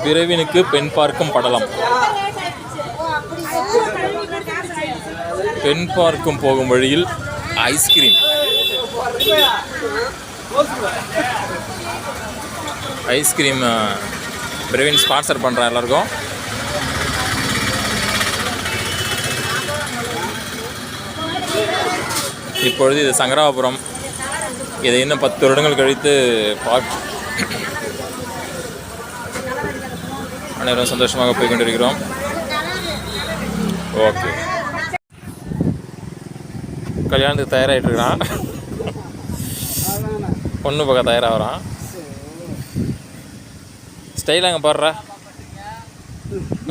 பிறவினுக்கு பெண் பார்க்கும் படலம். பெண் பார்க்கும் போகும் வழியில் ஐஸ்கிரீம். ஐஸ்கிரீம் பிரவீன் ஸ்பான்சர் பண்ணுறான் எல்லாருக்கும். இப்பொழுது இது சங்கராபுரம். இதை இன்னும் 10 வருடங்கள் கழித்து அனைவரும் சந்தோஷமாக போய் கொண்டிருக்கிறோம். ஓகே, கல்யாணத்துக்கு தயாராகிட்டு இருக்கிறான். பொண்ணு பக்கம் தயாராகிறான். ஸ்டைலாக அங்கே பாடுறா,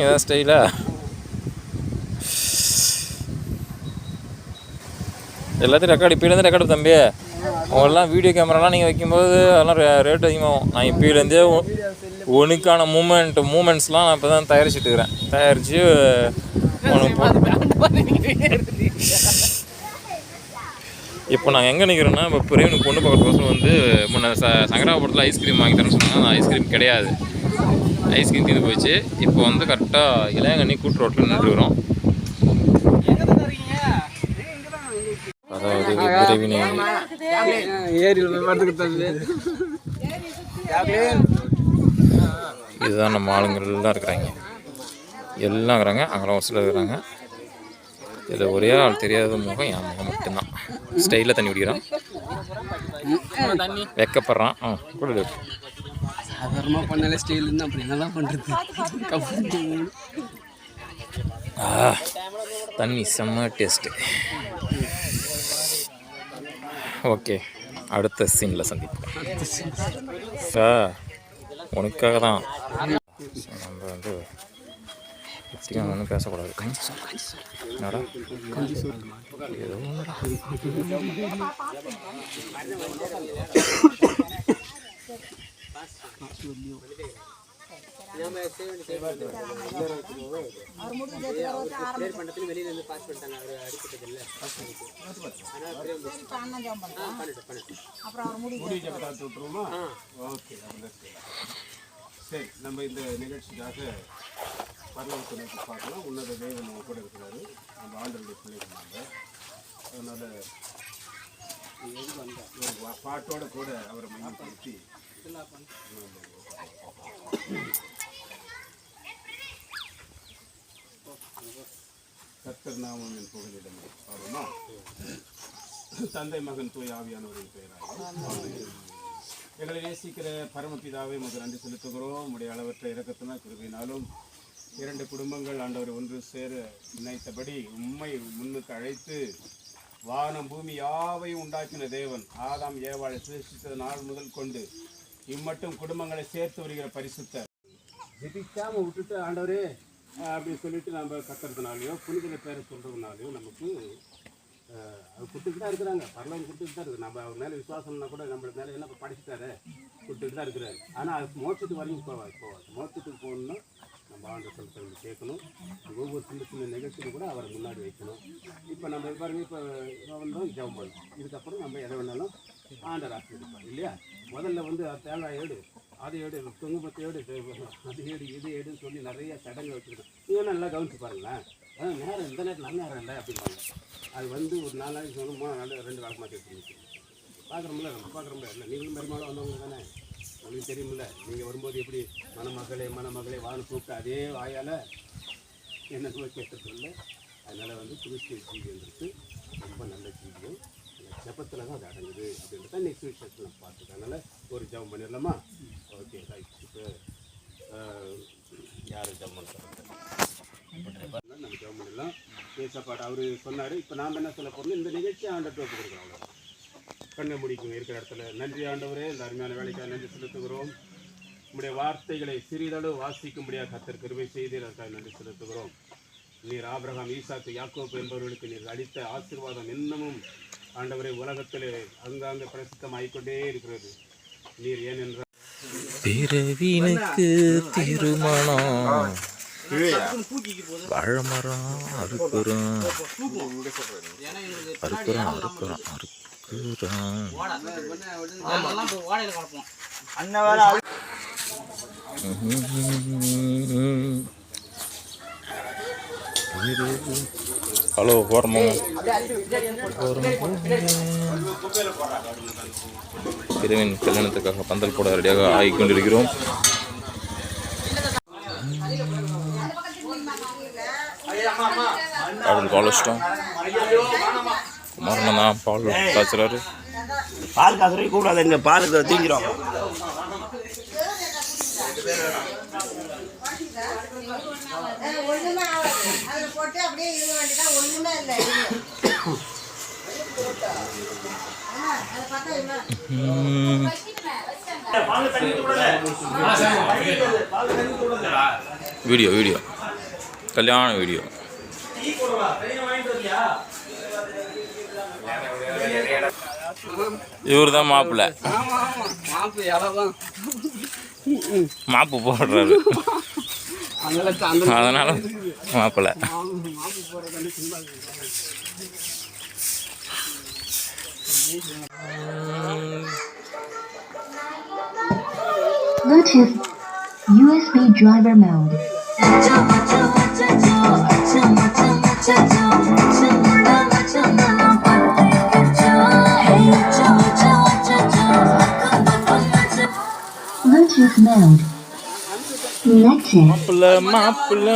இதான் ஸ்டைலா. எல்லாத்தையும் ரெக்கார்டு இப்போலேருந்து ரெக்கார்டு தம்பி. அவங்கெல்லாம் வீடியோ கேமராலாம் நீங்கள் வைக்கும்போது அதெல்லாம் ரேட் அதிகமாகும். நான் இப்போலேருந்தே உனக்கான மூமெண்ட்ஸ்லாம் நான் இப்போ தான் தயாரிச்சுட்டு இருக்கிறேன். தயாரித்து இப்போ நாங்கள் எங்கே நிற்கிறோன்னா, இப்போ பிரவீனுக்கு பொண்ணு பக்கத்துக்கோசரம் வந்து முன்ன சங்கராபுரத்தில் ஐஸ்கிரீம் வாங்கி தரேன்னு சொன்னாங்க. அந்த ஐஸ்கிரீம் கிடையாது, ஐஸ்கிரீம் தீர்ந்து போயிடுச்சு. இப்போ வந்து கரெக்டாக இளையங்கண்ணி கூட்டு ரோட்டில் நின்றுக்கிறோம். அதாவது பிரவீனை இதுதான் நம்ம ஆளுங்கள் எல்லாம் இருக்கிறாங்க. எல்லாம் இருக்கிறாங்க, அங்கெல்லாம் ஒரு சிலர் இருக்கிறாங்க. இதில் ஒரே ஆள் தெரியாத முகம் என் முகம் மட்டும்தான். ஸ்டைலில் தண்ணி குடிக்கிறான், வெக்கப்படுறான். கூட சாதாரணமாக பண்ணாலே ஸ்டைல் அப்படி என்னதான் பண்ணுறது. தண்ணி செம்ம டேஸ்ட்டு. ஓகே, அடுத்த சீனில் சந்திப்போம். சார் உனக்காக தான் நம்ம வந்து இப்படியும் ஒன்றும் பேசக்கூடாது. என்னடா ஏதோ ஒன்றுடா. சரி, நம்ம இந்த நிகழ்ச்சிக்காக பரலோகத்தை பார்க்கலாம். உன்னத தேவன் நம்ம கூட இருக்கிறாரு, நம்ம ஆண்டருடைய பிள்ளைகள். அதனால் பாட்டோட கூட அவரை மையப்படுத்தி கர்த்தர் நாமம் என் புகழிடம் பாருமா. தந்தை மகன் தூய் ஆவியானவரின் பெயராக எங்களை நேசிக்கிற பரமபிதாவை முதல் நன்றி செலுத்துகிறோம். உடைய அளவற்ற இரக்கத்தினா கிருபையினாலும் 2 குடும்பங்கள் ஆண்டவர் ஒன்று சேர நினைத்தபடி உம்மை முன்னுக்கு அழைத்து வானம் பூமி யாவையும் உண்டாக்கின தேவன் ஆதாம் ஏவாளை சிருஷ்டித்த நாள் முதல் கொண்டு இம்மட்டும் குடும்பங்களை சேர்த்து வருகிற பரிசுத்தர். ஜெபிக்காமல் விட்டுட்டு ஆண்டவரே அப்படின்னு சொல்லிட்டு நம்ம கத்துறதுனாலையோ புனிதனை பேரை சொல்கிறதுனாலையோ நமக்கு அது கொடுத்துட்டு தான் இருக்கிறாங்க. பரவாயில்ல கொடுத்துட்டு தான் இருக்குது. நம்ம அவர் மேலே விசுவாசம்னா கூட நம்ம மேலே என்ன படிச்சுட்டாரு, கொடுத்துட்டு தான் இருக்கிறாரு. ஆனால் அது மோட்சத்துக்கு வரைக்கும் போவாது. மோட்சத்துக்கு போகணுன்னா நம்ம ஆண்டு சொல்லிட்டு கேட்கணும். ஒவ்வொரு சின்ன நிகழ்ச்சியில் கூட அவரை முன்னாடி வைக்கணும். இப்போ நம்ம பாருங்க, இப்போ வந்தோம் ஜெபம் பண்ணணும். இதுக்கப்புறம் நம்ம எதை வேணாலும் ஆண்டர் ஆசீர்வதிப்பார் இல்லையா. முதல்ல வந்து தேங்காய் ஏடு, அதை ஏடு, குங்குமத்தை ஏடு, அது ஏடு, இது ஏடுன்னு சொல்லி நிறைய சடங்கு வச்சுருக்கோம். நீங்கள் நல்லா கவனிச்சு பாருங்களேன். நேரம் இந்த நேரம் நல்ல நேரம் இல்லை அப்படிம்பாங்க. அது வந்து ஒரு 4 நாளைக்கு சொல்லணும், 3 நாள் 2 வாக்கு மாற்றி வச்சுருக்கு. பார்க்குறோம்ல, நம்ம பார்க்குறோம்ல. இல்லை நீங்களும் பெரும்பாலும் வந்தவங்க தானே, உங்களுக்கு தெரியுமில்ல. நீங்கள் வரும்போது எப்படி மணமகளே வான்னு கூப்பிட்டு அதே வாயால் என்ன கேட்டது இல்லை. அதனால் வந்து கிறிஸ்டியன் ஜீவியன்றது ரொம்ப நல்ல ஜீவியம். ஜபத்தில் தான் அது அடங்குது அப்படின்றத நெக்ஸ்ட் விஷயத்தில் நம்ம பார்த்துக்கோம். அதனால் ஒரு ஜபம் பண்ணிடலாமா? Okay right. இப்போ யார் ஜபம் பண்ணுறாங்க நம்ம ஜபம் பண்ணிடலாம். ஏசப்பாடு அவர் சொன்னார். இப்போ நாம் என்ன சொல்ல போகிறோம், இந்த நிகழ்ச்சியை ஆண்டவர்கிட்ட ஒப்பு கொடுக்குறோம். அவ்வளோ கண்ணை முடிக்கும் இருக்கிற இடத்துல. நன்றி ஆண்டவரே, இந்த அருமையான வேலைக்காக நன்றி செலுத்துகிறோம். உங்களுடைய வார்த்தைகளை சிறிதளவு வாசிக்கும்படியாக கர்த்தர் கிருபை செய்து அதற்காக நன்றி செலுத்துகிறோம். நீர் ஆபிரகாம், ஈசாக்கு, யாக்கோபு என்பவர்களுக்கு நீர் அளித்த ஆசீர்வாதம் இன்னமும் ஆண்டவரே உலகத்தில் அங்காங்க பிரசித்தமாகிக்கொண்டே இருக்கிறது. நீர் ஏனென்றால் பிறவினுக்கு திருமணம் வாழைமரம் அறுக்குறோம். ஹலோ போகிறோம். இறைவன் கல்யாணத்துக்காக பந்தல் போட ரெடியாக ஆகிக் கொண்டிருக்கிறோம். பால் வச்சிட்டோம். குமாரண்ணா தான் பால் காய்ச்சறாரு. பால் காசுறே கூடாது, இங்கே பாலுக்கு தீஞ்சிரும். வீடியோ வீடியோ கல்யாண வீடியோ. இவர் தான் மாப்பிள்ள. மாப்பு போடுறாரு, அதனால மாப்பிள்ள. Bluetooth USB driver mode. Bluetooth mode. Connected. மாப்பிள்ள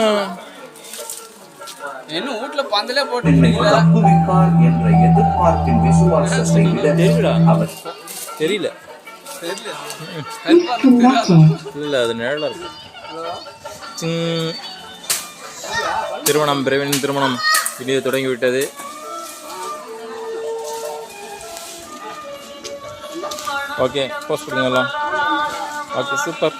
என்ன வீட்டுல பந்தலே போட்டு தப்புவிப்பார் என்ற எதிர்பார்ப்பின் விசுவாசத்தை விட அவர் தெரியல. Disconnected. இல்லை, அது நிழலாக இருக்கு. திருமணம், பிரவீன் திருமணம் இனிய தொடங்கிவிட்டது. ஓகே, போஸ்ட் கொடுங்க எல்லாம். Okay, super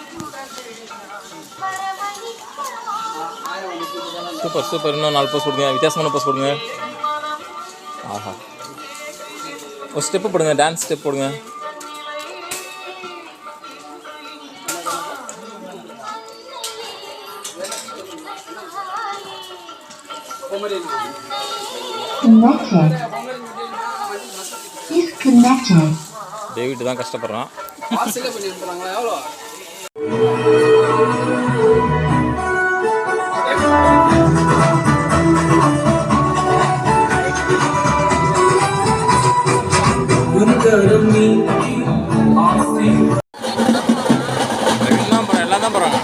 super super. இன்னும் 4 போஸ்ட் கொடுங்க, வித்தியாசமான போஸ்ட் கொடுங்க. ஆஹா, ஒரு ஸ்டெப்பு போடுங்க, டான்ஸ் ஸ்டெப் போடுங்க. Connected. Disconnected. டேவிட் தான் கஷ்டப்படுறான். பார்சலே பண்ணி அனுப்புறாங்களா? எவ்வளோ? எல்லாம் தான் போகிறாங்க.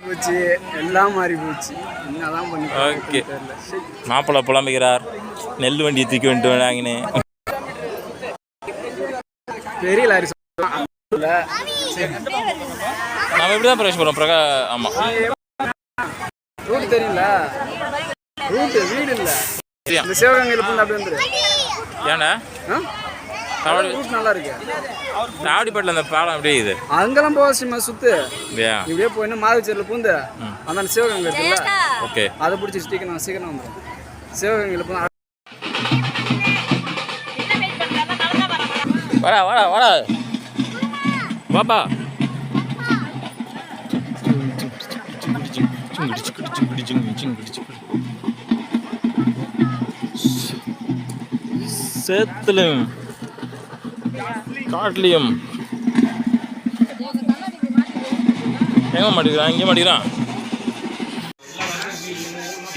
போச்சு, எல்லாம் மாறி போச்சு. என்னதான் பண்ணி ஓகே, மாப்பிள்ளை புலம்புகிறார். நெல் வண்டியை தூக்கி வந்துட்டு வாங்கினே. பெரிய லாரி நம்ம எப்படி தான் பிரவேசம் போகிறோம் பிரகா? ஆமாம், ரூட் தெரியல, ரூட்டு வீடு இல்லை. இந்த சிவகங்கையில் பூந்து அப்படி வந்துரு. ஏன்டா ரூட் நல்லா இருக்கு. தாவடிப்பட்டில் அந்த பாலம் அப்படியே இது அங்கெல்லாம் போவாசிமா சுத்து இல்லையா? இப்படியே போயின்னா மாதச்சேரியில் பூந்து அந்த சிவகங்கை இருக்குல்ல, ஓகே, அதை பிடிச்சி சீக்கிரம் சீக்கிரம் வந்துடும். சிவகங்கையில் பூந்து வாடா வாடா வாடா பாப்பா. சேத்துலையும் காட்டுலையும் எங்கே மாட்டிக்கிறான்? இங்கே மாட்டிக்கிறான்.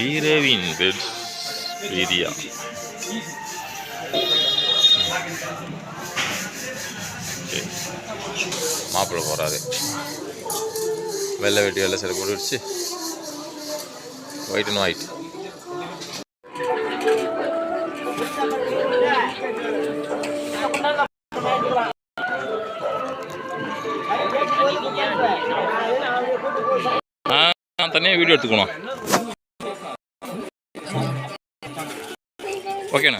Praveen bed area. மாப்பிள்ளை போகிறாரு. வெள்ளை வெட்டி வெள்ளை சிலை போட்டு வச்சு ஒயிட் அண்ட் ஒயிட். தனியாக வீடியோ எடுத்துக்கணும். ஓகேண்ணா.